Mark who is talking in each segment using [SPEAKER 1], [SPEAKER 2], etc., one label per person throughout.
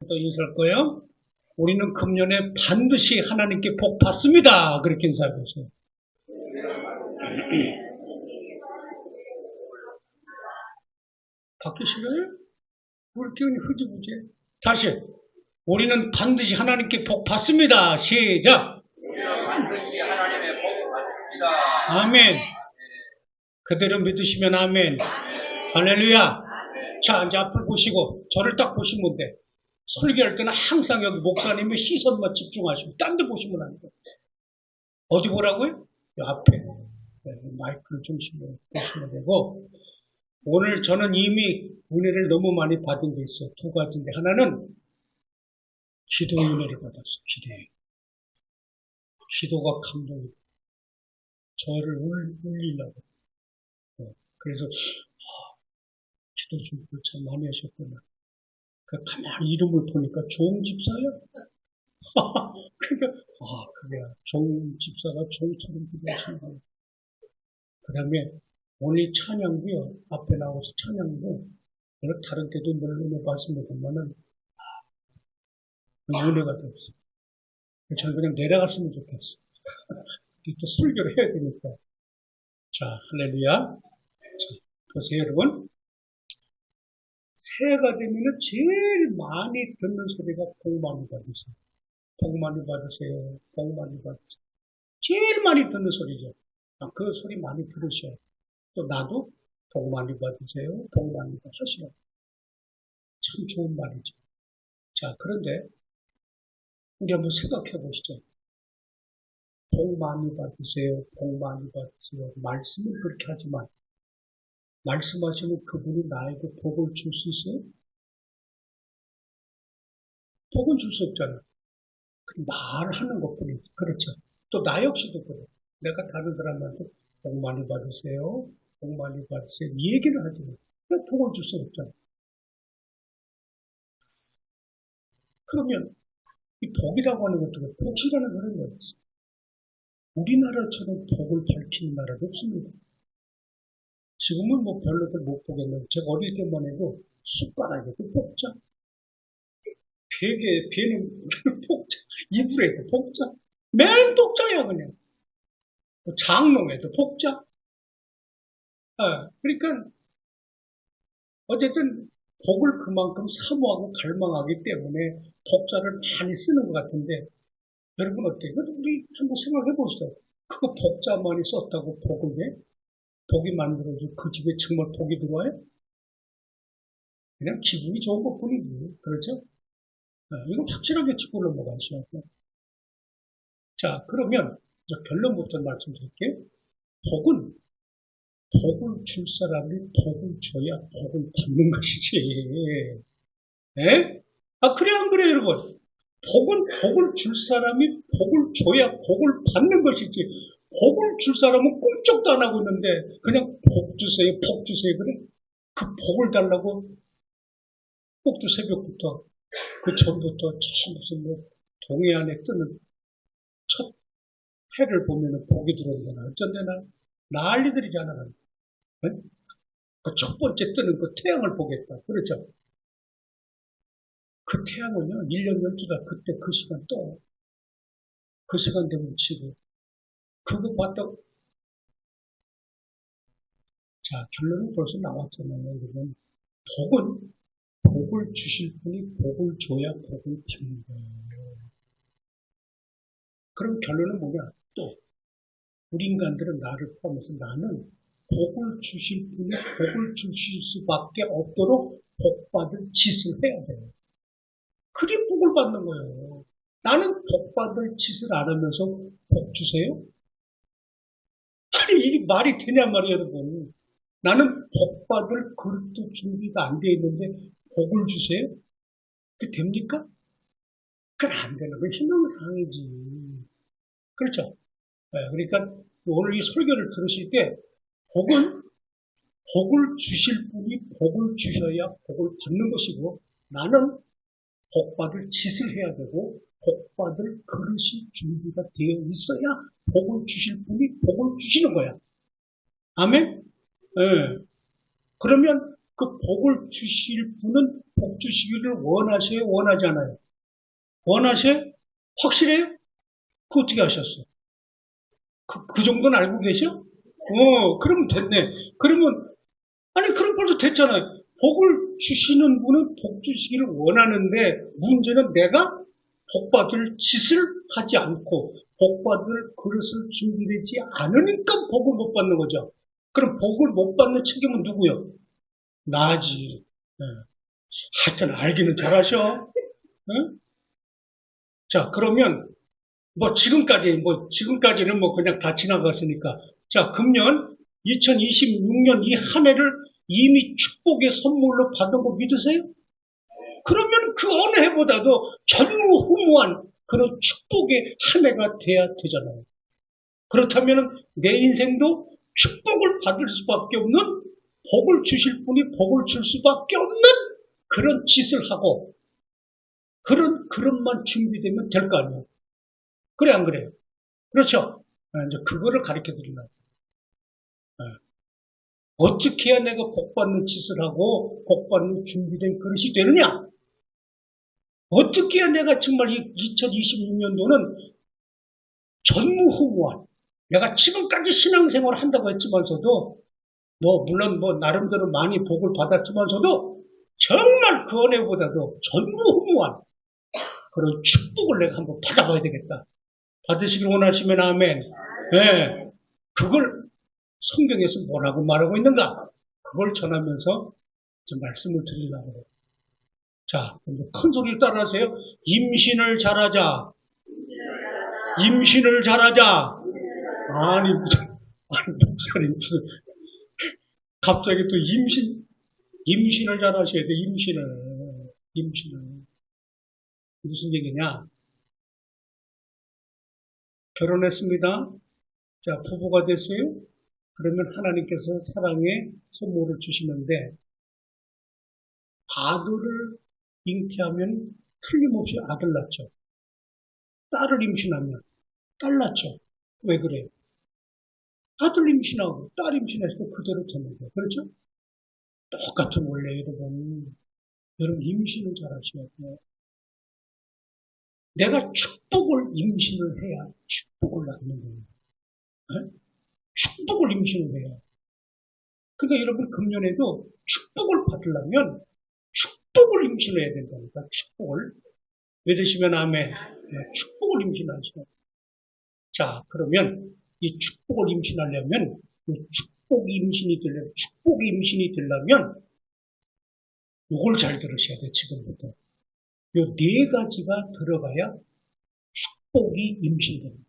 [SPEAKER 1] 또 인사할 거예요. 우리는 금년에 반드시 하나님께 복 받습니다. 그렇게 인사하고 있어요. 받기 싫어요? 왜 이렇게 흐지부지? 다시. 우리는 반드시 하나님께 복 받습니다. 시작.
[SPEAKER 2] 우리는 반드시 하나님의 복을 받습니다.
[SPEAKER 1] 아멘. 그대로 믿으시면 아멘. 할렐루야. 자, 이제 앞을 보시고 저를 딱 보시면 돼. 설교할 때는 항상 여기 목사님의 시선만 집중하시고 딴 데 보시면 안 돼. 어디 보라고요? 이 앞에. 마이크를 중심으로 보시면 되고, 오늘 저는 이미 은혜를 너무 많이 받은 게 있어요. 두 가지인데, 하나는 기도 은혜를 받았어요. 기도가 감동이 저를 울리려고. 그래서 기도 준비를 참 많이 하셨구나. 그 가만히 이름을 보니까 종 집사요? 그러니까 그게 종 집사가 종처럼 기도하시는 거예요. 그 다음에 오늘 찬양도요. 앞에 나와서 찬양도 물론 다른 때도 늘 은혜 받습니다만은 은혜가 됐어. 저는 그냥 내려갔으면 좋겠어. 또 설교를 해야 되니까. 자, 할렐루야. 자, 보세요, 여러분. 새해가 되면은 제일 많이 듣는 소리가 복 많이 받으세요. 복 많이 받으세요. 복 많이 받으세요. 제일 많이 듣는 소리죠. 그 소리 많이 들으셔요. 또 나도 복 많이 받으세요. 복 많이 받으세요. 참 좋은 말이죠. 자, 그런데 우리 한번 생각해 보시죠. 복 많이 받으세요. 복 많이 받으세요. 말씀은 그렇게 하지만 말씀하시는 그분이 나에게 복을 줄 수 있어요? 복은 줄 수 없잖아요. 말하는 것뿐이지. 그렇죠. 또 나 역시도 그래. 내가 다른 사람한테 복 많이 받으세요. 복 많이 받으세요. 이 얘기를 하지만 왜 복을 줄 수 없잖아요. 그러면 이 복이라고 하는 것도 복이라는 그런 거였어. 우리나라처럼 복을 밝히는 나라도 없습니다. 지금은 뭐 별로들 못 보겠는데 제가 어릴 때만 해도 숟가락에도 복자, 배는 복자, 이불에도 복자, 맨 복자야 그냥. 장롱에도 복자. 그러니까 어쨌든 복을 그만큼 사모하고 갈망하기 때문에 복자를 많이 쓰는 것 같은데 여러분 어때요? 우리 한번 생각해 보세요. 그거 복자 많이 썼다고 복을 왜? 복이 만들어지고 그 집에 정말 복이 들어와요? 그냥 기분이 좋은 것 뿐이지. 그렇죠? 이거 확실하게 짚고 넘어가셔야 돼요. 자, 그러면 결론부터 말씀드릴게요. 복을 줄 사람이 복을 줘야 복을 받는 것이지. 예? 그래, 안 그래요, 여러분? 복을 줄 사람이 복을 줘야 복을 받는 것이지. 복을 줄 사람은 꿈쩍도 안 하고 있는데, 그냥 복 주세요, 복 주세요. 그래? 그 복을 달라고, 꼭두 새벽부터, 그 전부터, 저 무슨 동해안에 뜨는 첫 해를 보면은 복이 들어오잖아. 어쩐데나 난리들이잖아. 그 첫 번째 뜨는 그 태양을 보겠다. 그렇죠? 그 태양은요, 1년 12달 그때 그 시간 또, 그 시간 되면 치고, 그거 봤다고. 자, 결론은 벌써 나왔잖아요. 여러분. 복을 주실 분이 복을 줘야 복을 받는 거예요. 그럼 결론은 뭐냐? 또, 우리 인간들은 나를 포함해서 나는 복을 주실 분이 복을 주실 수밖에 없도록 복받을 짓을 해야 돼요. 그게 복을 받는 거예요. 나는 복받을 짓을 안 하면서 복 주세요? 아니, 이게 말이 되냐 말이에요, 여러분. 나는 복받을 그릇도 준비가 안 돼 있는데 복을 주세요? 그게 됩니까? 그건 안 되는 거예요. 희망사항이지. 그렇죠? 그러니까 오늘 이 설교를 들으실 때 복을 주실 분이 복을 주셔야 복을 받는 것이고 나는 복받을 짓을 해야 되고 복받을 그릇이 준비가 되어 있어야 복을 주실 분이 복을 주시는 거야. 아멘? 그러면 그 복을 주실 분은 복 주시기를 원하셔요? 원하지 않아요? 원하셔요? 확실해요? 그 어떻게 하셨어? 그 정도는 알고 계셔? 그러면 됐네. 그러면, 아니, 그럼 벌써 됐잖아요. 복을 주시는 분은 복 주시기를 원하는데, 문제는 내가 복 받을 짓을 하지 않고, 복 받을 그릇을 준비되지 않으니까 복을 못 받는 거죠. 그럼 복을 못 받는 책임은 누구요? 나지. 예. 하여튼 알기는 잘하셔. 응? 자, 그러면, 지금까지는 그냥 다 지나갔으니까. 자, 금년 2026년 이 한 해를 이미 축복의 선물로 받은 거 믿으세요? 그러면 그 어느 해보다도 전무후무한 그런 축복의 한 해가 돼야 되잖아요. 그렇다면 내 인생도 축복을 받을 수밖에 없는 복을 주실 분이 복을 줄 수밖에 없는 그런 짓을 하고 그런 그릇만 준비되면 될 거 아니에요. 그래 안 그래요? 그렇죠? 이제 그거를 가르쳐 드리려고. 어떻게 해야 내가 복 받는 짓을 하고 복 받는 준비된 그릇이 되느냐? 어떻게 해야 내가 정말 이 2026년도는 전무후무한 내가 지금까지 신앙생활을 한다고 했지만서도 물론 나름대로 많이 복을 받았지만서도 정말 그 은혜보다도 전무후무한 그런 축복을 내가 한번 받아봐야 되겠다. 받으시길 원하시면 아멘. 네. 그걸 성경에서 뭐라고 말하고 있는가? 그걸 전하면서 좀 말씀을 드리려고 해요. 자, 큰 소리를 따라하세요. 임신을 잘하자. 임신을 잘하자. 아니, 목사님, 갑자기 또 임신을 잘하셔야 돼, 임신을. 무슨 얘기냐? 결혼했습니다. 자, 부부가 됐어요? 그러면 하나님께서 사랑의 선물을 주시는데, 아들을 잉태하면 틀림없이 아들 낳죠. 딸을 임신하면 딸 낳죠. 왜 그래요? 아들 임신하고 딸 임신했을 때 그대로 되는 거예요. 그렇죠? 똑같은 원래 여러분 임신을 잘 하셔야 돼요. 내가 축복을 임신을 해야 축복을 낳는 거예요. 네? 축복을 임신을 해야. 그러니까 여러분 금년에도 축복을 받으려면 축복을 임신해야 된다니까. 축복을. 믿으시면 아멘. 네, 축복을 임신하셔야. 자, 그러면 이 축복을 임신하려면 축복이 임신이 되려면 이걸 잘 들으셔야 돼요. 지금부터. 요 네 가지가 들어가야 축복이 임신됩니다.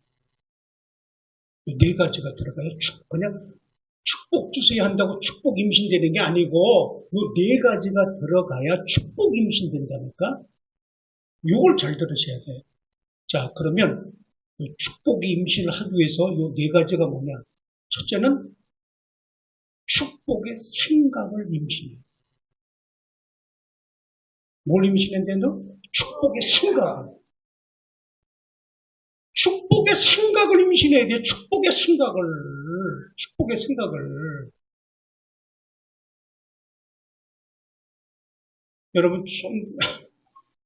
[SPEAKER 1] 요 네 가지가 들어가야 그냥 축복 주세요 한다고 축복 임신되는 게 아니고 요 네 가지가 들어가야 축복 임신된다니까. 요걸 잘 들으셔야 돼요. 자, 그러면 축복이 임신을 하기 위해서 요 네 가지가 뭐냐? 첫째는 축복의 생각을 임신해요. 뭘 임신한다는? 축복의 생각을. 축복의 생각을 임신해야 돼요. 축복의 생각을. 여러분 좀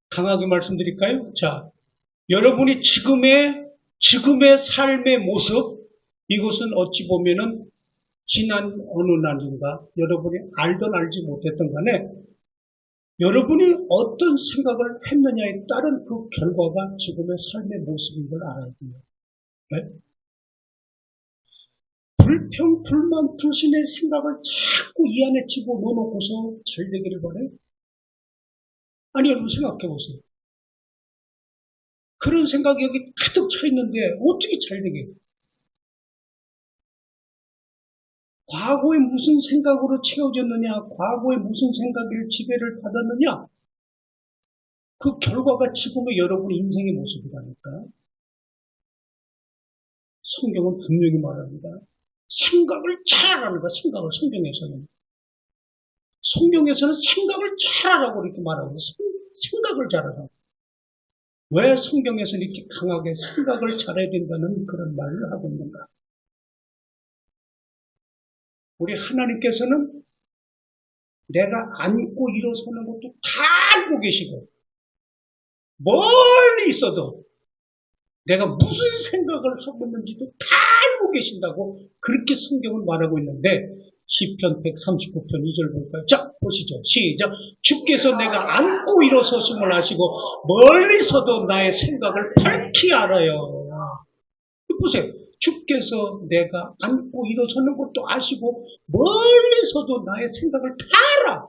[SPEAKER 1] 강하게 말씀드릴까요? 자, 여러분이 지금의 삶의 모습, 이것은 어찌 보면은 지난 어느 날인가 여러분이 알던 알지 못했던 간에 여러분이 어떤 생각을 했느냐에 따른 그 결과가 지금의 삶의 모습인 걸 알아야 돼요. 네? 불평, 불만, 불신의 생각을 자꾸 이 안에 집어넣어놓고서 잘 되기를 바래요? 아니, 여러분 생각해 보세요. 그런 생각이 여기 가득 차 있는데 어떻게 잘 되게? 과거에 무슨 생각으로 채워졌느냐, 과거에 무슨 생각을 지배를 받았느냐, 그 결과가 지금의 여러분의 인생의 모습이라니까. 성경은 분명히 말합니다. 생각을 잘하라는 거야, 생각을, 성경에서는. 성경에서는 생각을 잘하라고 이렇게 말하고 있어요. 생각을 잘하라. 왜 성경에서는 이렇게 강하게 생각을 잘해야 된다는 그런 말을 하고 있는가? 우리 하나님께서는 내가 앉고 일어서는 것도 다 알고 계시고, 멀리 있어도 내가 무슨 생각을 하고 있는지도 다 알고 계신다고 그렇게 성경은 말하고 있는데, 시편 139편 2절 볼까요? 자, 보시죠. 시작. 주께서 내가 앉고 일어섰음을 아시고 멀리서도 나의 생각을 밝히 알아요. 보세요. 주께서 내가 앉고 일어서는 것도 아시고 멀리서도 나의 생각을 다 알아.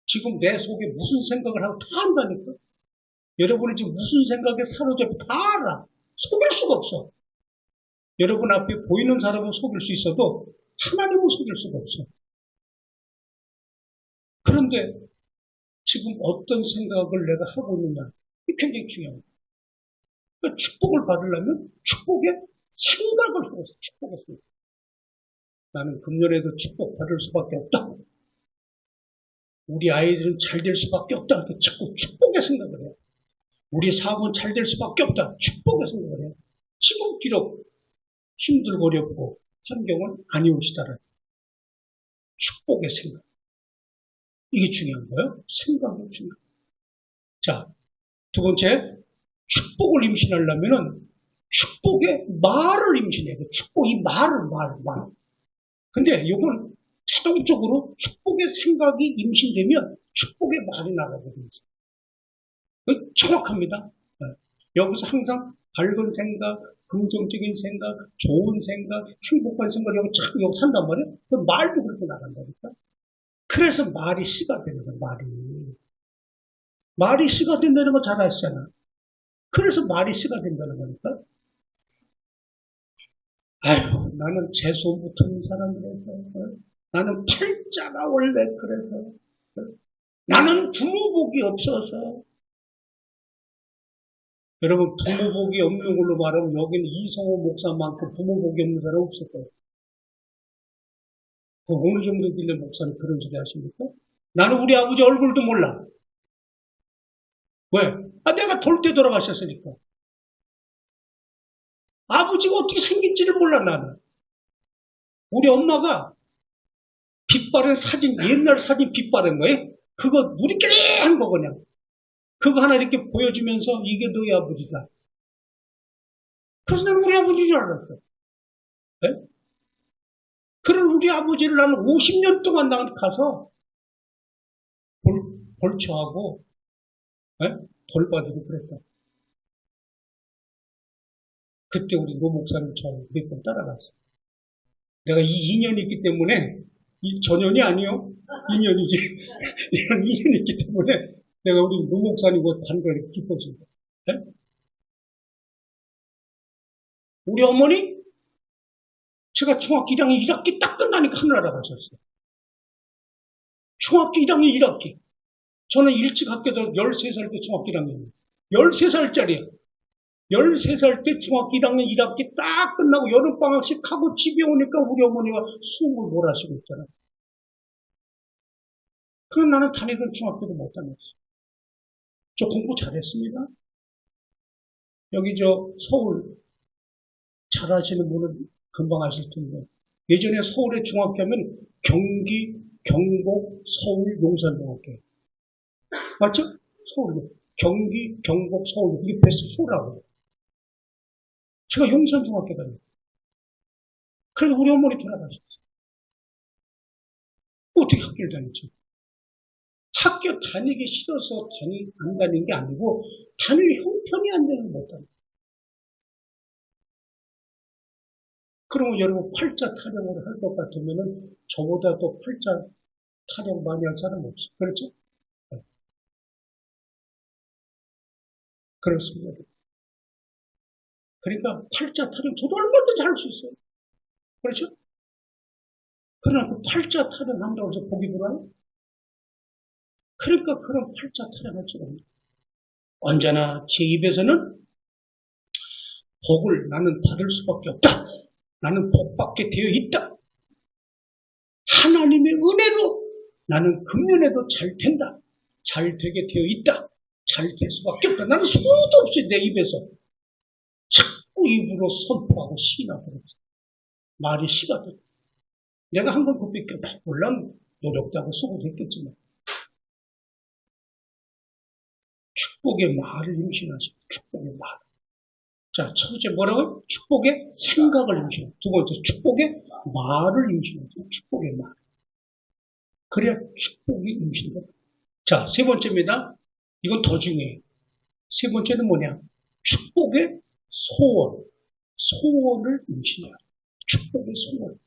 [SPEAKER 1] 지금 내 속에 무슨 생각을 하고 다 안다니까. 여러분이 지금 무슨 생각에 사로잡혀 다 알아. 속일 수가 없어. 여러분 앞에 보이는 사람은 속일 수 있어도 하나님은 속일 수가 없어. 그런데 지금 어떤 생각을 내가 하고 있느냐, 이게 굉장히 중요합니다. 그러니까 축복을 받으려면 축복의 생각을 하고 있어. 축복의 생각. 나는 금년에도 축복받을 수밖에 없다. 우리 아이들은 잘 될 수밖에 없다. 축복의 생각을 해요. 우리 사업은 잘 될 수밖에 없다. 축복의 생각을 해요. 지금 비록 힘들고 어렵고 환경은 아니오시다라. 축복의 생각. 이게 중요한 거예요. 생각이 중요한 거예요. 자, 두 번째, 축복을 임신하려면은 축복의 말을 임신해야 돼. 축복, 이 말. 근데 이건 자동적으로 축복의 생각이 임신되면 축복의 말이 나가게 됩니다. 정확합니다. 여기서 항상 밝은 생각, 긍정적인 생각, 좋은 생각, 행복한 생각, 여기 산단 말이에요. 그 말도 그렇게 나간다니까. 그래서 말이 씨가 되는 거야, 말이. 말이 씨가 된다는 거 잘 아시잖아. 그래서 말이 씨가 된다는 거니까. 아유, 나는 재수 못하는 사람이라서, 나는 팔자가 원래 그래서, 나는 부모복이 없어서. 여러분, 부모복이 없는 걸로 말하면 여기는 이성호 목사만큼 부모복이 없는 사람 없을 거예요. 어느 정도 길래 목사는 그런 소리 하십니까? 나는 우리 아버지 얼굴도 몰라. 왜? 내가 돌 때 돌아가셨으니까. 아버지가 어떻게 생긴지를 몰라, 나는. 우리 엄마가 빛 바른 사진, 옛날 사진 빛 바른 거예요? 그거 우리끼리 한 거, 그냥. 그거 하나 이렇게 보여주면서 이게 너희 아버지다. 그래서 나는 우리 아버지인 줄 알았어. 네? 그런 우리 아버지를 나는 50년 동안 가서 벌초하고, 네? 돌봐주고 그랬다. 그때 우리 노 목사님 저 몇 번 따라갔어. 내가 이 인연이 있기 때문에, 이 전연이 아니요. 인연이지. 이런 인연이 있기 때문에 내가 우리 노 목사님과 단거리 기뻤습니다. 네? 우리 어머니, 제가 중학교 1학년 1학기 딱 끝나니까 하늘나라 가셨어요. 중학교 1학년 1학기. 저는 일찍 학교 들어 13살 때 중학교 1학년이에요. 13살짜리예요. 13살 때 중학교 1학년 1학기 딱 끝나고 여름방학식 하고 집에 오니까 우리 어머니가 숨을 몰아쉬고 있잖아요. 그럼 나는 다니던 중학교도 못 다녔어. 저 공부 잘했습니다. 여기 서울 잘 아시는 분은 금방 아실 텐데, 예전에 서울의 중학교 하면 경기, 경복, 서울, 용산중학교. 맞죠? 서울. 경기, 경복, 서울. 이게 베스트라고. 제가 용산중학교 다녔어요. 그래서 우리 어머니 돌아가셨어요. 어떻게 학교를 다녔죠? 학교 다니기 싫어서 안 다니는 게 아니고, 다닐 형편이 안 되는 못 다녀요. 그러면 여러분 팔자 타령을 할 것 같으면은 저보다 더 팔자 타령 많이 할 사람 없어요. 그렇죠? 네. 그렇습니다. 그러니까 팔자 타령 저도 얼마든지 할 수 있어요. 그렇죠? 그러나 그 팔자 타령 한다고 해서 복이 들어요? 그러니까 그런 팔자 타령 할 수가 없어요. 언제나 제 입에서는 복을 나는 받을 수밖에 없다. 나는 복받게 되어 있다. 하나님의 은혜로 나는 금년에도 잘 된다. 잘 되게 되어 있다. 잘 될 수밖에 없다. 나는 수도 없이 내 입에서 자꾸 입으로 선포하고 시인하고 그랬어. 말이 씨가 돼. 내가 한 번 고백해. 물론 노력도 하고 수고도 했겠지만. 축복의 말을 임신하시고, 축복의 말. 자, 첫째 뭐라고요? 축복의 생각을 임신하시고, 두 번째 축복의 말을 임신하시고, 축복의 말. 그래야 축복이 임신됩니다. 자, 세 번째입니다. 이건 더 중요해요. 세 번째는 뭐냐? 축복의 소원. 소원을 임신해요. 축복의 소원.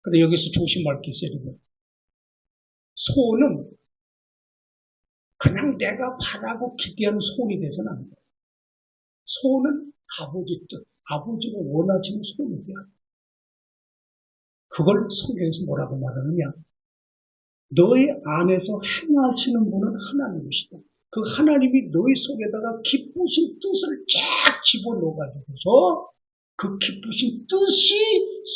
[SPEAKER 1] 근데 여기서 조심할 게 있어요. 소원은 그냥 내가 바라고 기대하는 소원이 돼서는 안 돼요. 소원은 아버지 뜻, 아버지가 원하시는 소원이 돼요. 그걸 성경에서 뭐라고 말하느냐? 너의 안에서 행하시는 분은 하나님이시다. 그 하나님이 너희 속에다가 기쁘신 뜻을 쫙 집어넣어가지고서 그 기쁘신 뜻이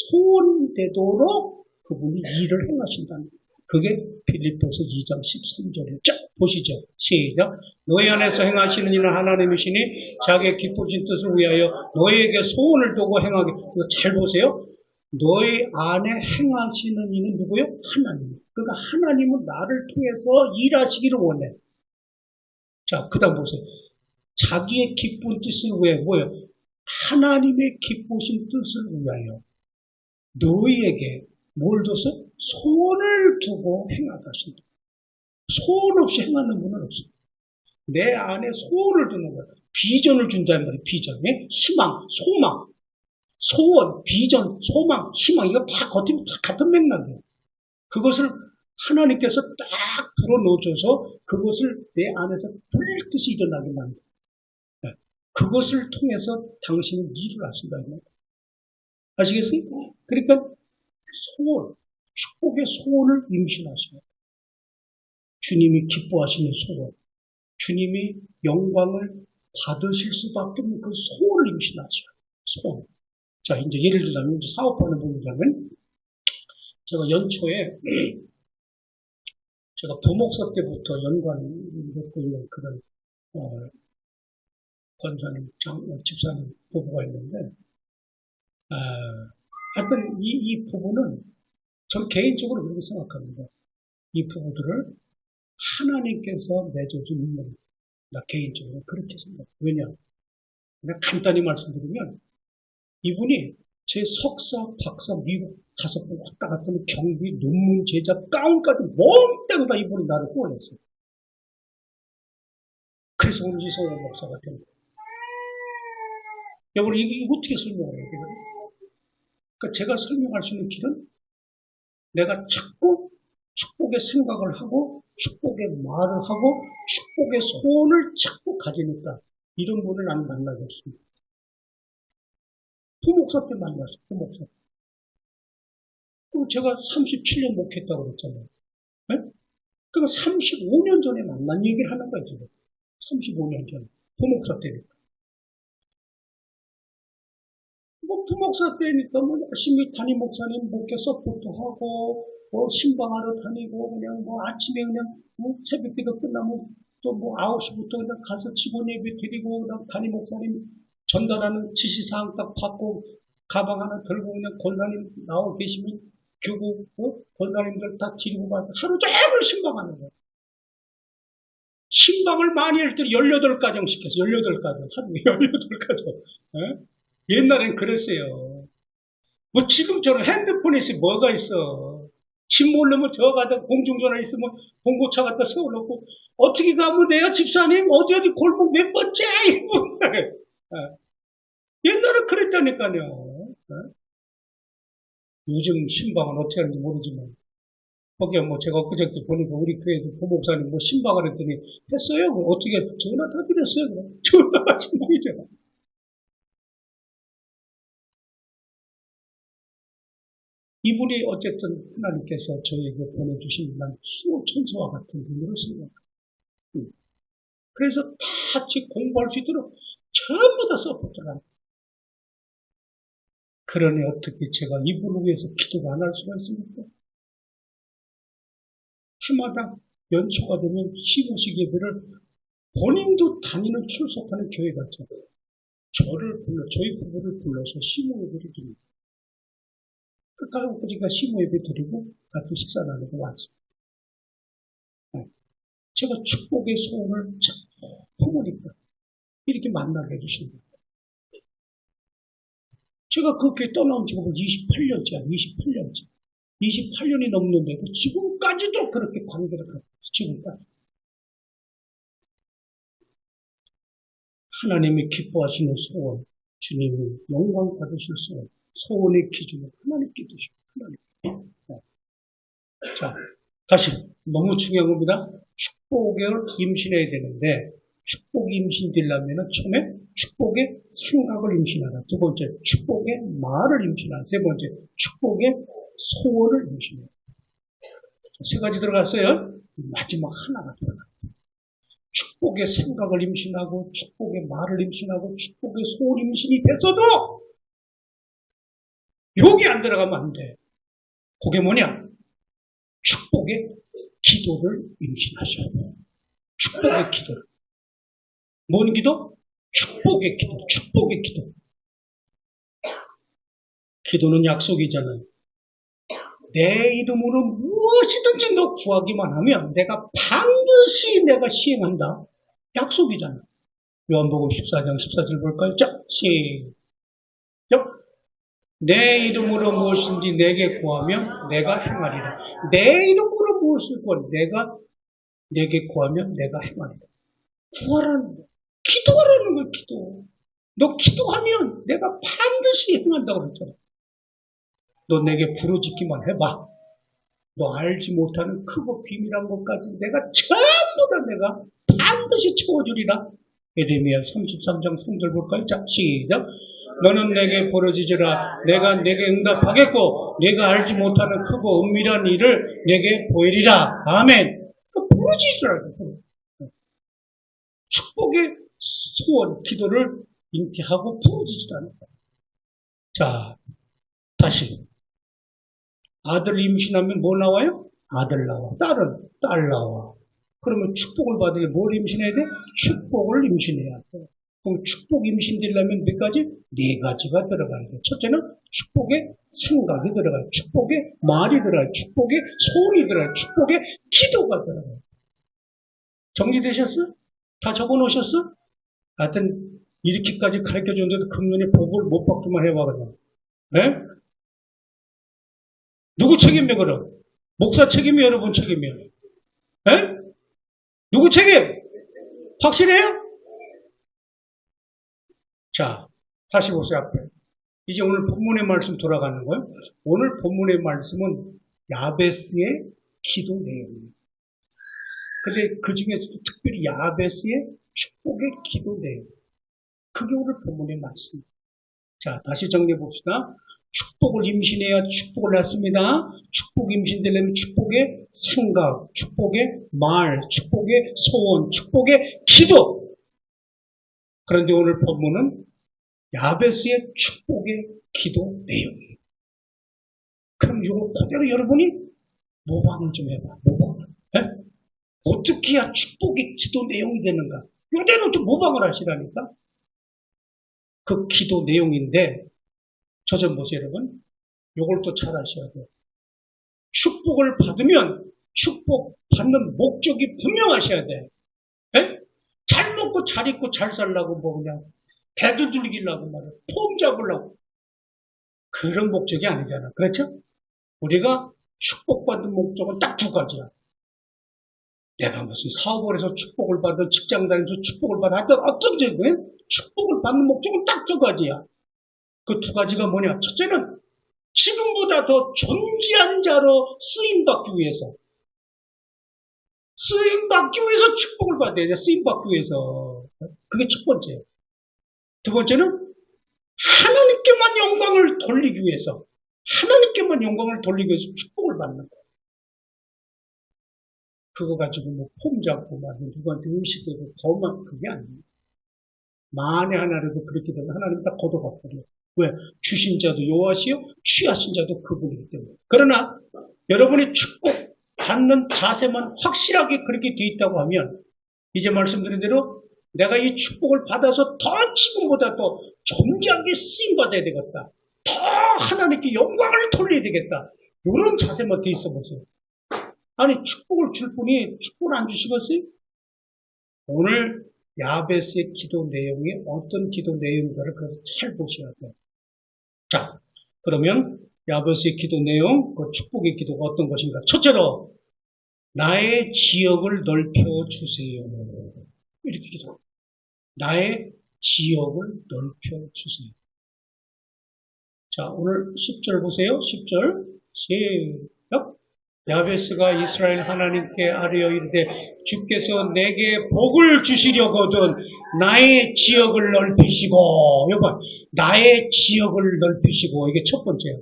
[SPEAKER 1] 소원되도록 그분이 일을 행하신다는 거예요. 그게 빌립보서 2장 13절이죠. 자, 보시죠. 시작. 너희 안에서 행하시는 이는 하나님이시니 자기의 기쁘신 뜻을 위하여 너희에게 소원을 두고 행하게. 이거 잘 보세요. 너희 안에 행하시는 이는 누구요? 하나님. 그러니까 하나님은 나를 통해서 일하시기를 원해. 자, 그 다음 보세요. 자기의 기쁜 뜻을 위하여 뭐예요? 하나님의 기쁘신 뜻을 위하여 너희에게 뭘 둬서? 소원을 두고 행하다 하신다. 소원 없이 행하는 분은 없어요. 내 안에 소원을 두는 거예요. 비전을 준다는 말이에요. 비전. 예? 희망, 소망, 소원, 비전, 소망, 희망. 이거 다 겉으면 다 같은 맥락이에요. 그것을 하나님께서 딱 불어넣어줘서 그것을 내 안에서 불뜻이 일어나게 만들어요. 그것을 통해서 당신은 일을 하신다. 아시겠어요? 그러니까 소원, 축복의 소원을 임신하십니다. 주님이 기뻐하시는 소원, 주님이 영광을 받으실 수밖에 없는 그 소원을 임신하셔요. 소원. 자, 이제 예를 들자면, 이제 사업하는 분이라면, 제가 연초에, 제가 부목사 때부터 연관되고 있는 그런, 권사님, 집사님 부부가 있는데, 하여튼 이 부부는 전 개인적으로 그렇게 생각합니다. 이 부부들을 하나님께서 맺어준 인물입니다. 나 개인적으로 그렇게 생각해요. 왜냐? 그냥 간단히 말씀드리면 이분이 제 석사, 박사, 미국 5번 왔다 갔다 하는 경비, 논문, 제작, 다운까지 몽땅 다 이분이 나를 후원했어요. 그래서 오늘 이성호 목사가 된 거예요. 여러분, 이게 어떻게 설명해요? 그러니까 제가 설명할 수 있는 길은 내가 자꾸 축복의 생각을 하고 축복의 말을 하고 축복의 소원을 자꾸 가지니까 이런 분을 난 만나겠습니다. 부목사 때 만났어요. 부목사. 그럼 제가 37년 목했다고 그랬잖아요. 네? 그러니까 35년 전에 만난 얘기를 하는 거예요, 지금. 35년 전에. 부목사 때니까. 뭐 부목사 때니까 뭐 열심히 담임 목사님 목회 서포트하고 뭐 신방하러 다니고 그냥 뭐 아침에 그냥 뭐 새벽기도 끝나면 또 뭐 9시부터 그냥 가서 직원 예배 드리고 그냥 담임 목사님 전달하는 지시사항 딱 받고 가방 하나 들고 그냥 권사님 나오고 계시면 교구 권사님들 다 드리고 가서 하루 종일 신방하는 거예요. 신방을 많이 할 때 18가정 시켜서 18가정 하루에 18가정. 옛날엔 그랬어요. 뭐 지금처럼 핸드폰에 있어 뭐가 있어. 집 모르면 저 가다 공중전화 있으면 봉고차 갖다 세워놓고 어떻게 가면 돼요 집사님? 어디 골목 몇 번째? 옛날에 그랬다니까요. 요즘 신방은 어떻게 하는지 모르지만 거기에 뭐 제가 그저께 보니까 우리 교회에서 부목사님 뭐 신방을 했더니 했어요. 어떻게 전화 다 드렸어요. 전화가 신방이죠. 이분이 어쨌든 하나님께서 저에게 보내주신 난 수호천사와 같은 분으로 생각합니다. 그래서 다 같이 공부할 수 있도록 전부 다 서포트를 합니다. 그러니 어떻게 제가 이분을 위해서 기도가 안 할 수가 있습니까? 해마다 연초가 되면 시구식 예배를 본인도 다니는 출석하는 교회 같잖아요. 저희 부부를 불러서 시구 예배를 드립니다. 끝까지 우리가 시모 예배 드리고 같은 식사 나누고 왔습니다. 제가 축복의 소원을 부모니까 이렇게 만나게 해주신 거예요. 제가 그 교회 떠나온 지금 28년째야, 28년째. 28년이 넘는데도 지금까지도 그렇게 관계를 갖고 있어요, 지금까지. 하나님이 기뻐하시는 소원, 주님이 영광 받으실 소원, 소원의 기준은 하나님께 두시고, 하나님. 자, 다시, 너무 중요한 겁니다. 축복을 임신해야 되는데, 축복 임신되려면 처음에 축복의 생각을 임신하라. 두 번째, 축복의 말을 임신하라. 세 번째, 축복의 소원을 임신하라. 세 가지 들어갔어요. 마지막 하나가 들어갔어요. 축복의 생각을 임신하고, 축복의 말을 임신하고, 축복의 소원 임신이 됐어도, 여기 안 들어가면 안 돼. 그게 뭐냐? 축복의 기도를 임신하셔야 돼요. 축복의 기도를. 뭔 기도? 축복의 기도. 축복의 기도. 기도는 약속이잖아요. 내 이름으로 무엇이든지 너 구하기만 하면 내가 반드시 내가 시행한다. 약속이잖아. 요한복음 14장 14절 볼까요? 자, 시작. 내 이름으로 무엇인지 내게 구하면 내가 행하리라. 내 이름으로 무엇을 구하면 내게 구하면 내가 행하리라. 구하라는 거야. 기도하라는 거야, 기도. 너 기도하면 내가 반드시 행한다고 그랬잖아. 너 내게 부르짖기만 해봐. 너 알지 못하는 크고 비밀한 것까지 내가 전부 다 내가 반드시 채워주리라. 에레미야 33장 3절 볼까요? 자, 시작. 너는 내게 부르짖으라. 내가 내게 응답하겠고 내가 알지 못하는 크고 은밀한 일을 내게 보이리라. 아멘. 부르짖으라. 축복의 소원, 기도를 잉태하고 부르짖으라는 거야. 자, 다시. 아들 임신하면 뭐 나와요? 아들 나와. 딸은 딸 나와. 그러면 축복을 받으려면 뭘 임신해야 돼? 축복을 임신해야 돼. 그럼 축복 임신되려면 몇 가지? 네 가지가 들어가야 돼. 첫째는 축복의 생각이 들어가요. 축복의 말이 들어가요. 축복의 소원이 들어가요. 축복의 기도가 들어가요. 정리되셨어? 다 적어놓으셨어? 하여튼 이렇게까지 가르쳐줬는데도 금년에 복을 못 받기만 해봐 그냥. 네? 누구 책임이야 그럼? 목사 책임이야 여러분 책임이야? 네? 누구 책임? 확실해요? 자, 다시 보세요 앞에. 이제 오늘 본문의 말씀 돌아가는 거예요. 오늘 본문의 말씀은 야베스의 기도 내용입니다. 근데 그 중에서도 특별히 야베스의 축복의 기도 내용. 그게 오늘 본문의 말씀입니다. 자, 다시 정리해 봅시다. 축복을 임신해야 축복을 낳습니다. 축복 임신되려면 축복의 생각, 축복의 말, 축복의 소원, 축복의 기도. 그런데 오늘 본문은 야베스의 축복의 기도 내용이에요. 그럼 이거 그대로 여러분이 모방을 좀 해봐. 모방을. 네? 어떻게 해야 축복의 기도 내용이 되는가? 이대로 좀 모방을 하시라니까. 그 기도 내용인데 저 좀 보세요 여러분. 이걸 또 잘 아셔야 돼요. 축복을 받으면 축복 받는 목적이 분명하셔야 돼. 네? 잘 먹고 잘 입고 잘 살라고 뭐 그냥 배도 들기려고 말이야. 폼 잡으려고. 그런 목적이 아니잖아. 그렇죠? 우리가 축복받는 목적은 딱 두 가지야. 내가 무슨 사업을 해서 축복을 받아, 직장 다니면서 축복을 받아, 어떤 적은 축복을 받는 목적은 딱 두 가지야. 그 두 가지가 뭐냐? 첫째는 지금보다 더 존귀한 자로 쓰임받기 위해서. 쓰임받기 위해서 축복을 받아야 돼. 쓰임받기 위해서. 그게 첫 번째. 두 번째는 하나님께만 영광을 돌리기 위해서. 하나님께만 영광을 돌리기 위해서 축복을 받는 거야. 그거 가지고 뭐 폼 잡고 막 누구한테 의식되고 더만 그게 아니에요. 만에 하나라도 그렇게 되면 하나님 다 걷어가버려. 왜? 주신 자도 여호와시요 취하신 자도 그분이기 때문에. 그러나 여러분이 축복 받는 자세만 확실하게 그렇게 돼 있다고 하면 이제 말씀드린 대로 내가 이 축복을 받아서 더 지금보다 더 존귀하게 쓰임 받아야 되겠다. 더 하나님께 영광을 돌려야 되겠다. 이런 자세만 돼 있어 보세요. 아니, 축복을 줄 분이 축복을 안 주시겠어요? 오늘 야베스의 기도 내용이 어떤 기도 내용인가를 그래서 잘 보셔야 돼요. 자, 그러면 야베스의 기도 내용, 그 축복의 기도가 어떤 것인가? 첫째로, 나의 지역을 넓혀주세요. 이렇게 기도합니다. 나의 지역을 넓혀주세요. 자, 오늘 10절 보세요. 10절. 시작. 야베스가 이스라엘 하나님께 아뢰어 이르되 주께서 내게 복을 주시려거든 나의 지역을 넓히시고, 여러분, 나의 지역을 넓히시고, 이게 첫 번째예요.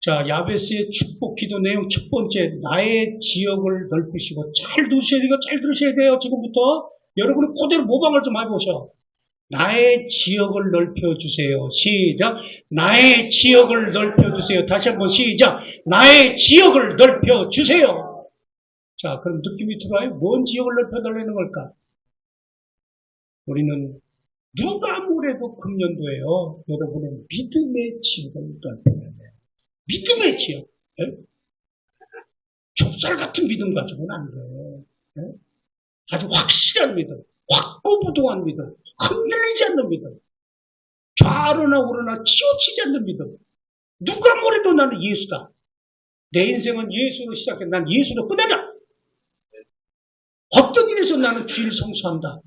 [SPEAKER 1] 자, 야베스의 축복 기도 내용 첫 번째, 나의 지역을 넓히시고. 잘 들으셔야 돼요. 잘 들으셔야 돼요. 지금부터. 여러분은 그대로 모방을 좀 해보셔. 나의 지역을 넓혀주세요. 시작. 나의 지역을 넓혀주세요. 다시 한번 시작. 나의 지역을 넓혀주세요. 자, 그럼 느낌이 들어와요? 뭔 지역을 넓혀달라는 걸까? 우리는 누가 뭐래도 금년도에요. 여러분의 믿음의 지역을 넓혀야 돼요. 믿음의 지역. 네? 좁쌀 같은 믿음 가지고는 안 돼요. 네? 아주 확실한 믿음, 확고부동한 믿음, 흔들리지 않는 믿음, 좌로나 우로나 치우치지 않는 믿음. 누가 뭐래도 나는 예수다. 내 인생은 예수로 시작해. 난 예수로 끝내자. 어떤 일에서 나는 주일 성수한다.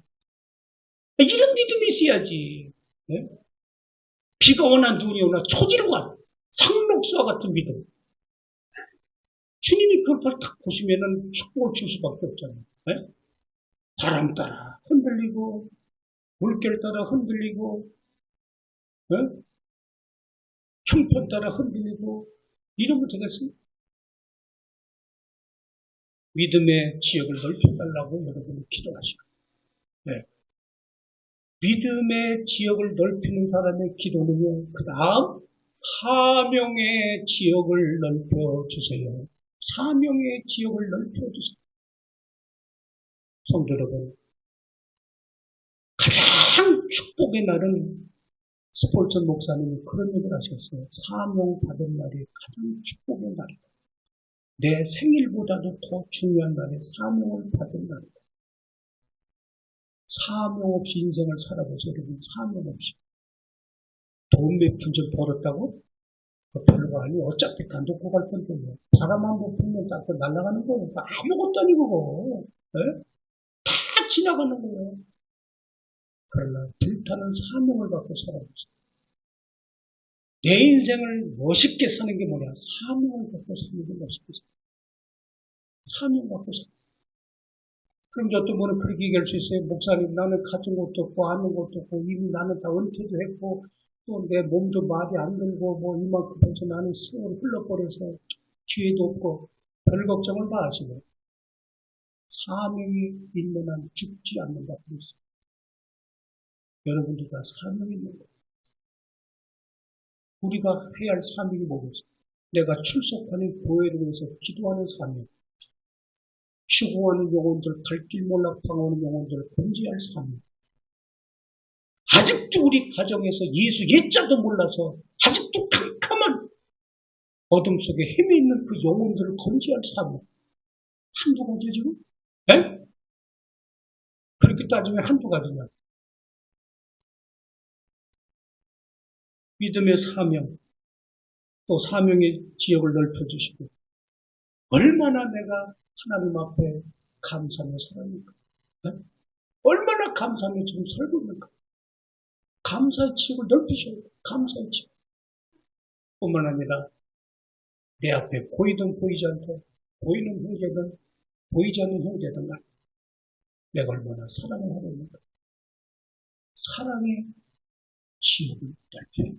[SPEAKER 1] 이런 믿음이 있어야지. 네? 비가 오나 눈이 오나 초지로가 상록수와 같은 믿음. 주님이 그걸 딱 보시면은 축복을 줄 수밖에 없잖아요. 네? 바람 따라 흔들리고, 물결 따라 흔들리고, 네? 형편 따라 흔들리고, 이러면 되겠어요? 믿음의 지역을 넓혀달라고 여러분이 기도하시고, 네. 믿음의 지역을 넓히는 사람의 기도는요, 그 다음, 사명의 지역을 넓혀주세요. 사명의 지역을 넓혀주세요. 성도 여러분, 가장 축복의 날은 스폴전 목사님이 그런 얘기를 하셨어요. 사명 받은 날이 가장 축복의 날이다. 내 생일보다도 더 중요한 날에 사명을 받은 날이다. 사명 없이 인생을 살아보세요. 여러분, 사명 없이. 돈 몇 푼 좀 벌었다고? 그 별거 아니. 어차피 간독고 갈 건데, 뭐. 바람만 못 불면 딱 날아가는 거예요. 아무것도 아니고, 네? 다 지나가는 거예요. 그러나 불타는 사명을 갖고 살아보세요. 내 인생을 멋있게 사는 게 뭐냐? 사명을 갖고 사는 게 멋있게 사는 거예요. 사명 갖고 사는 거예요. 그럼 어떤 분은 그렇게 얘기할 수 있어요. 목사님, 나는 가진 것도 없고, 아는 것도 없고, 이미 나는 다 은퇴도 했고, 또 내 몸도 말이 안 들고, 뭐, 이만큼 해서 나는 세월 흘러버려서 기회도 없고, 별 걱정을 다 하시고, 사명이 있는 한 죽지 않는다. 그랬어요. 여러분들 다 사명이 있는 거예요. 우리가 해야 할 사명이 뭐겠어요? 내가 출석하는 교회를 위해서 기도하는 사명. 추구하는 영혼들, 갈 길 몰라 방황하는 영혼들을 건지할 사명. 아직도 우리 가정에서 예수 예자도 몰라서 아직도 캄캄한 어둠 속에 헤매 있는 그 영혼들을 건지할 사명. 한두 가지 지금? 네? 그렇게 따지면 한두 가지냐. 믿음의 사명, 또 사명의 지역을 넓혀주시고, 얼마나 내가 하나님 앞에 감사하며 살았는가? 네? 얼마나 감사하며 지금 살고 있는가? 감사의 지역을 넓히셔야 돼. 감사의 지역. 뿐만 아니라 내 앞에 보이든 보이지 않든 보이는 형제든 보이지 않는 형제든 간 내가 얼마나 사랑을 하고 있는가? 사랑의 지역을 넓혀야 돼.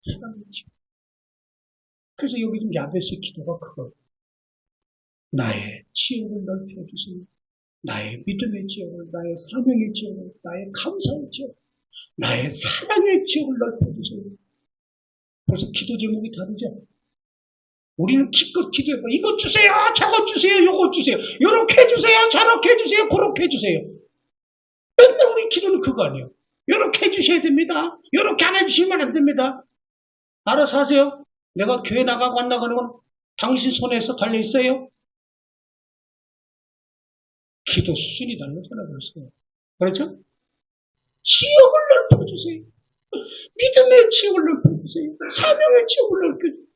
[SPEAKER 1] 사랑의 지역. 그래서 여기 좀 야베스 기도가 그거. 나의 지역을 넓혀주세요. 나의 믿음의 지역을, 나의 사명의 지역을, 나의 감사의 지역, 나의 사랑의 지역을 넓혀주세요. 벌써 기도 제목이 다르죠? 우리는 기껏 기도해봐. 이것 주세요, 저것 주세요, 요것 주세요, 요렇게 해주세요, 저렇게 해주세요, 그렇게 해주세요. 맨날 우리 기도는 그거 아니에요. 이렇게 해주셔야 됩니다. 이렇게 안 해주시면 안 됩니다. 알아서 하세요. 내가 교회 나가고 안 나가는 건 당신 손에서 달려 있어요. 기도 수준이 다르잖아 벌써. 그렇죠? 지역을 넓혀주세요. 믿음의 지역을 넓혀주세요. 사명의 지역을 넓혀주세요.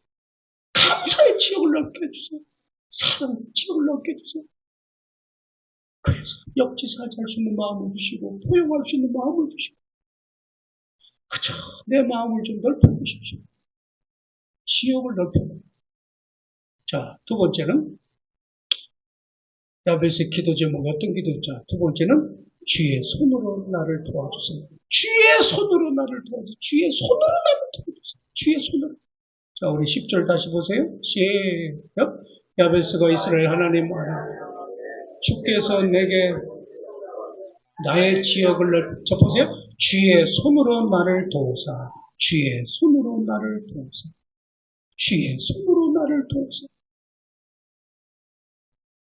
[SPEAKER 1] 감사의 지역을 넓혀주세요. 사랑의 지역을 넓혀주세요. 그래서 역지사지 할 수 있는 마음을 주시고 포용할 수 있는 마음을 주시고 그저 내 마음을 좀 넓혀주십시오. 지역을 넓혀라. 자, 두 번째는 야베스의 기도 제목이 어떤 기도였죠? 두 번째는 주의 손으로 나를 도와주세요. 주의 손으로 나를 도와주세요. 주의 손으로 나를 도와주세요. 주의 손으로. 자, 우리 10절 다시 보세요. 시작. 야베스가 이스라엘 하나님 알아. 주께서 내게 나의 지역을 넓혀 보세요. 주의 손으로 나를 도우사. 주의 손으로 나를 도우사. 주의 손으로 나를 도우사.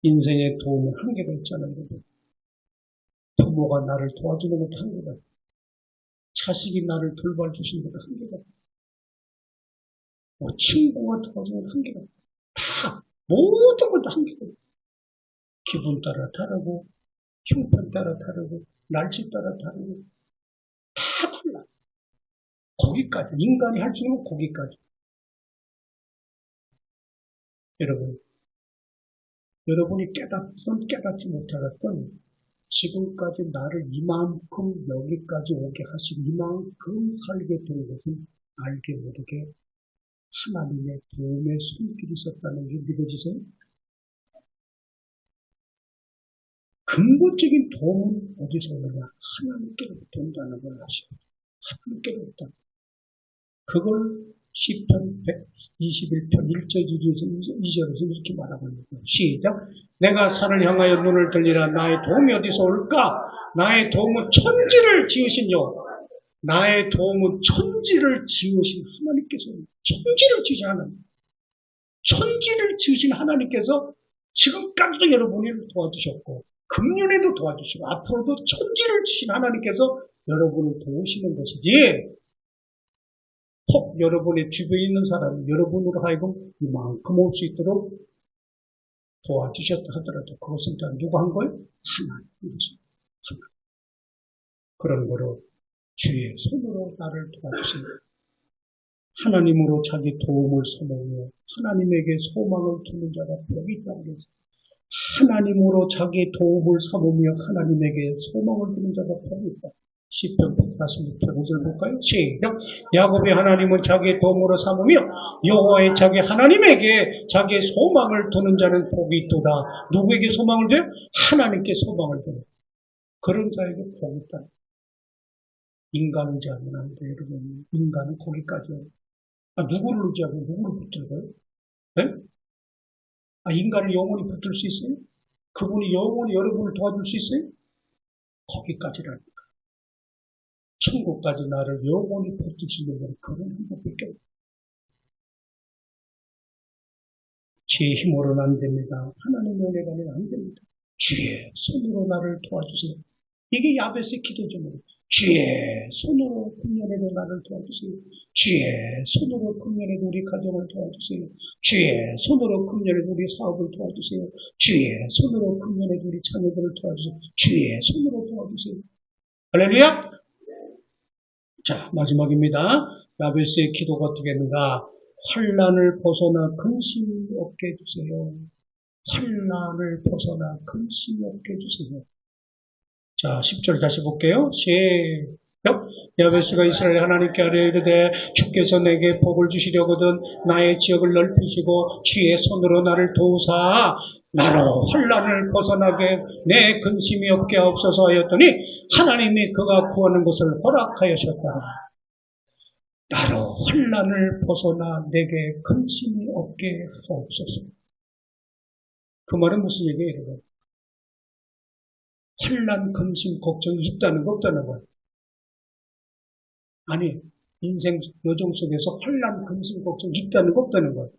[SPEAKER 1] 인생의 도움은 한계가 있잖아요. 부모가 나를 도와주는 것도 한계가 있고, 자식이 나를 돌봐주시는 것도 한계가 있고, 친구가 도와주는 것도 한계가 있고, 다, 모든 것도 한계가 있고, 기분 따라 다르고, 형편 따라 다르고, 날씨 따라 다르고, 다 달라. 거기까지, 인간이 할 수 있는 건 거기까지. 여러분이 깨닫든 깨닫지 못하겠든 지금까지 나를 이만큼 여기까지 오게 하신 이만큼 살게 된 것은 알게 모르게 하나님의 도움의 손길이 있었다는 게 믿어지세요? 근본적인 도움은 어디서 오느냐? 하나님께로부터 온다는 걸 아시고 하나님께로부터. 그걸 시편 121편 1절 2절에서 이렇게 말하고 있는 거예요. 시작. 내가 산을 향하여 눈을 들리라. 나의 도움이 어디서 올까? 나의 도움은 천지를 지으신 여호와. 나의 도움은 천지를 지으신 하나님께서, 천지를 지으신 하나님. 천지를 지으신 하나님께서 지금까지도 여러분을 도와주셨고 금년에도 도와주시고 앞으로도 천지를 지으신 하나님께서 여러분을 도우시는 것이지 혹 여러분의 주변에 있는 사람이 여러분으로 하여금 이만큼 올 수 있도록 도와주셨다 하더라도 그것은 다 누가 한 거예요? 하나님이죠. 그런 거로 주의 손으로 나를 도와주세요. 하나님으로 자기 도움을 삼으며 하나님에게 소망을 두는 자가 복이 있다고 했어요. 하나님으로 자기 도움을 삼으며 하나님에게 소망을 두는 자가 복이 있다. 시편 146편 5절 볼까요? 시작. 야곱의 하나님은 자기의 도움으로 삼으며 여호와의 자기 하나님에게 자기의 소망을 두는 자는 복이 있도다. 누구에게 소망을 둬요? 하나님께 소망을 둬요. 그런 자에게 복이 있다. 인간을 의지하면 안 돼요, 여러분. 인간은 거기까지요. 누구를 의지하고 누구를 붙들고요? 네? 인간을 영원히 붙들 수 있어요? 그분이 영원히 여러분을 도와줄 수 있어요? 거기까지라니까. 천국까지 나를 영원히 붙드시는 건 그런 행복밖에 없어요. 제 힘으로는 안 됩니다. 하나님의 은혜가는 안 됩니다. 주의 손으로 나를 도와주세요. 이게 야베스의 기도 제목이에요. 주의 손으로 금년에도 나를 도와주세요. 주의 손으로 금년에도 우리 가정을 도와주세요. 주의 손으로 금년에도 우리 사업을 도와주세요. 주의 손으로 금년에도 우리 자녀들을 도와주세요. 주의 손으로 도와주세요. 할렐루야! 자, 마지막입니다. 야베스의 기도가 어떻게 했는가? 환난을 벗어나 근심이 없게 해주세요. 환난을 벗어나 근심이 없게 해주세요. 자, 10절 다시 볼게요. 시작. 야베스가 이스라엘 하나님께 아뢰어 이르되 주께서 내게 복을 주시려거든 나의 지역을 넓히시고 주의 손으로 나를 도우사 나로 환난을 벗어나게 내 근심이 없게 하옵소서 하였더니 하나님이 그가 구하는 것을 허락하였었다. 나로 환난을 벗어나 내게 근심이 없게 하옵소서. 그 말은 무슨 얘기예요? 환난, 근심, 걱정이 있다는 거 없다는 거예요. 아니, 인생 여정 속에서 환난, 근심, 걱정이 있다는 거 없다는 거예요.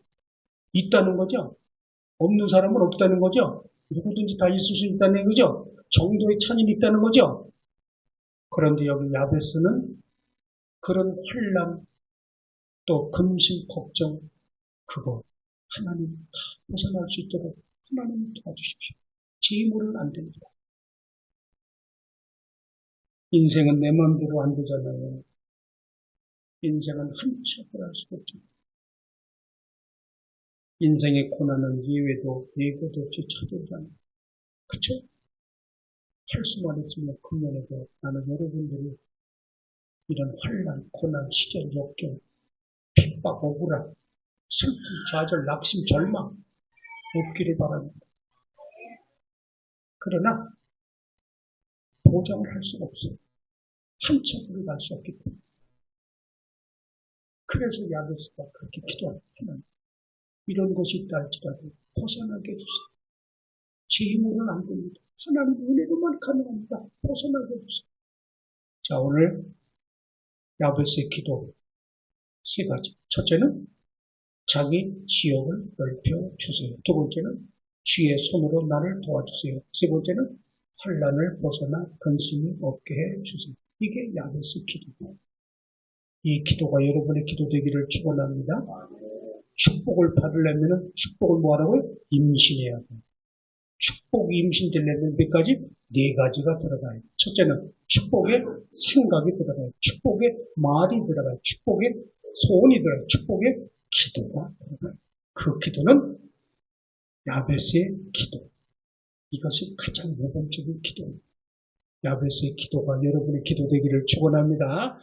[SPEAKER 1] 있다는 거죠. 없는 사람은 없다는 거죠. 누구든지 다 있을 수 있다는 거죠. 정도의 찬이 있다는 거죠. 그런데 여기 야베스는 그런 환란, 또 근심, 걱정, 그거 하나님 다 벗어날 수 있도록 하나님 도와주십시오. 제 힘으로는 안 됩니다. 인생은 내 마음대로 안 되잖아요. 인생은 한척을 할 수가 없죠. 인생의 고난은 예외도 예고도 없이 찾아오잖아요. 그쵸? 할 수만 있으면 금년에도 나는 여러분들이 이런 환난, 고난, 시절, 역경, 핍박, 억울함, 슬픔, 좌절, 낙심, 절망 없기를 바랍니다. 그러나 보장을 할 수가 없어요. 한척으로 갈 수 없기 때문에. 그래서 야베스가 그렇게 기도하는 이런 것이 있다 할지라도 벗어나게 해주세요. 제 힘으로는 안 됩니다. 하나님 은혜로만 가능합니다. 벗어나게 해주세요. 자, 오늘 야베스의 기도 세 가지. 첫째는 자기 지역을 넓혀주세요. 두 번째는 주의 손으로 나를 도와주세요. 세 번째는 환난을 벗어나 근심이 없게 해주세요. 이게 야베스 기도입니다. 이 기도가 여러분의 기도 되기를 축원합니다. 축복을 받으려면 축복을 뭐하라고요? 임신해야 돼요. 축복이 임신되려면 몇 가지? 네 가지가 들어가요. 첫째는 축복의 생각이 들어가요. 축복의 말이 들어가요. 축복의 소원이 들어가요. 축복의 기도가 들어가요. 그 기도는 야베스의 기도. 이것이 가장 모범적인 기도입니다. 야베스의 기도가 여러분의 기도 되기를 축원합니다.